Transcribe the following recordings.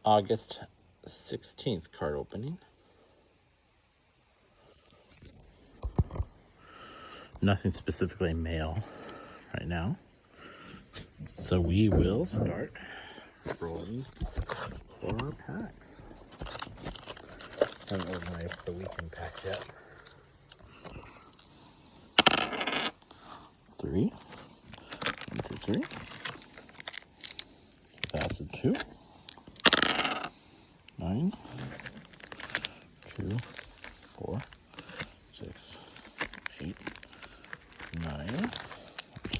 August 16th card opening. Nothing specifically male right now. So we will start rolling for our packs. Haven't organized the weekend pack yet. 3, 1, 2, 3. 2002. 9, 2, 4, 6, 8, 9.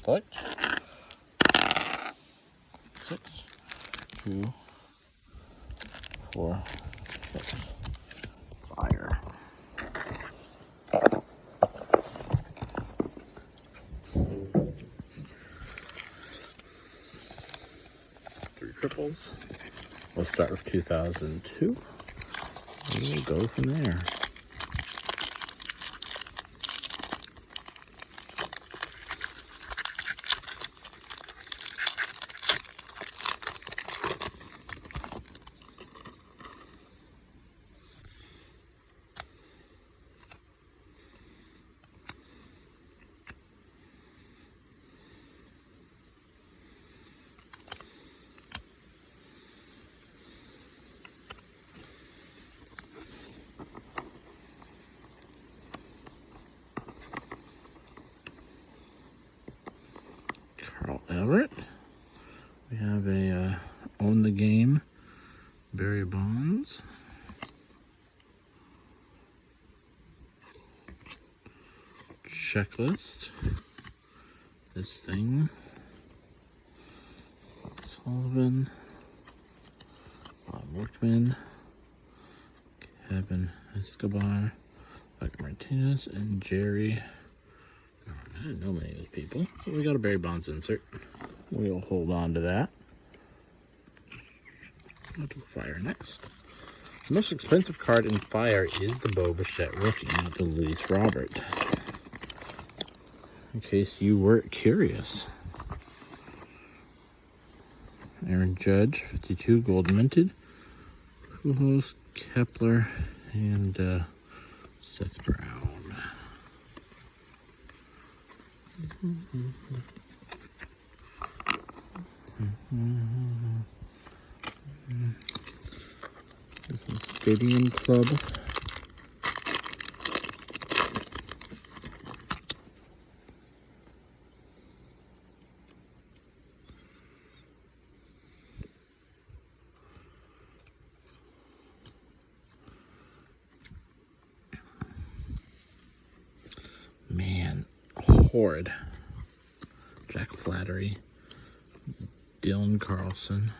Select. 6, 2, 4, 6. Fire. Three triples. We'll start with 2002. We'll go from there. Carl Everett. We have a Own the Game, Barry Bonds. Checklist. This thing. Sullivan. Bob Workman. Kevin Escobar. Mike Martinez and Jerry. I didn't know many of those people. But we got a Barry Bonds insert. We'll hold on to that. I'll do Fire next. The most expensive card in Fire is the Bo Bichette rookie, not the Luis Robert. In case you were curious. Aaron Judge, 52, gold minted. Pujols, Kepler, and Seth Brown. This is Stadium Club. Man, horrid. Jack Flattery, Dylan Carlson,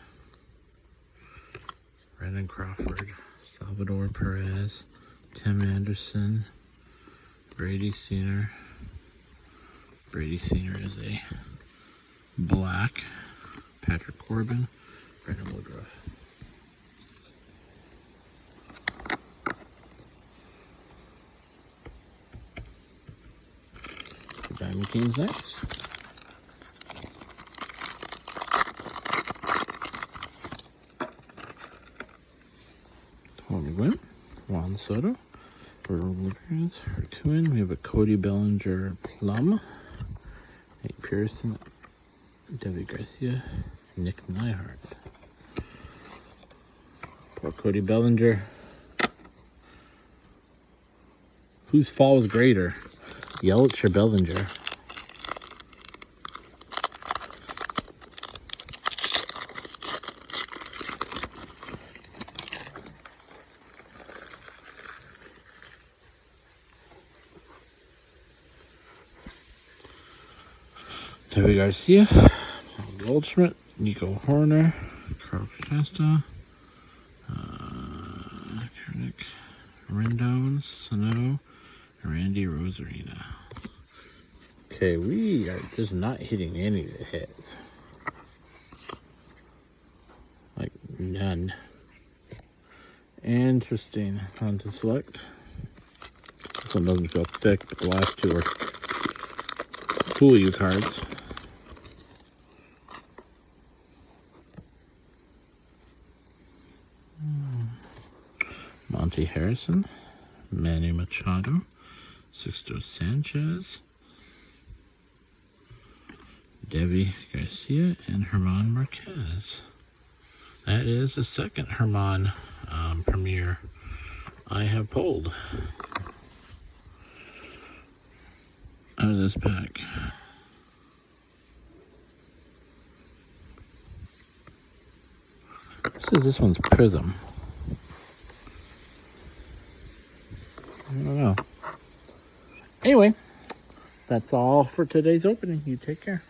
Brandon Crawford, Salvador Perez, Tim Anderson, Brady Senior. Brady Senior is a black. Patrick Corbin, Brandon Woodruff. Diamond Kings next. Tony Gwynn, Juan Soto, Ramirez, Hercuin. We have a Cody Bellinger Plum, Nate Pearson, David Garcia, Nick Neihart. Poor Cody Bellinger. Whose fall was greater, Yelich or Bellinger? David Garcia, Goldschmidt, Nico Horner, Carl Shasta, Kernick, Rendon, Sano, Randy Rosarina. Okay, we are just not hitting any of the hits. Like, none. Interesting. On to select. This one doesn't feel thick, but the last two are cool you cards. Monte Harrison, Manny Machado, Sixto Sanchez, Devi Garcia, and German Marquez. That is the second German premiere I have pulled out of this pack. This one's Prism. I don't know. Anyway, that's all for today's opening. You take care.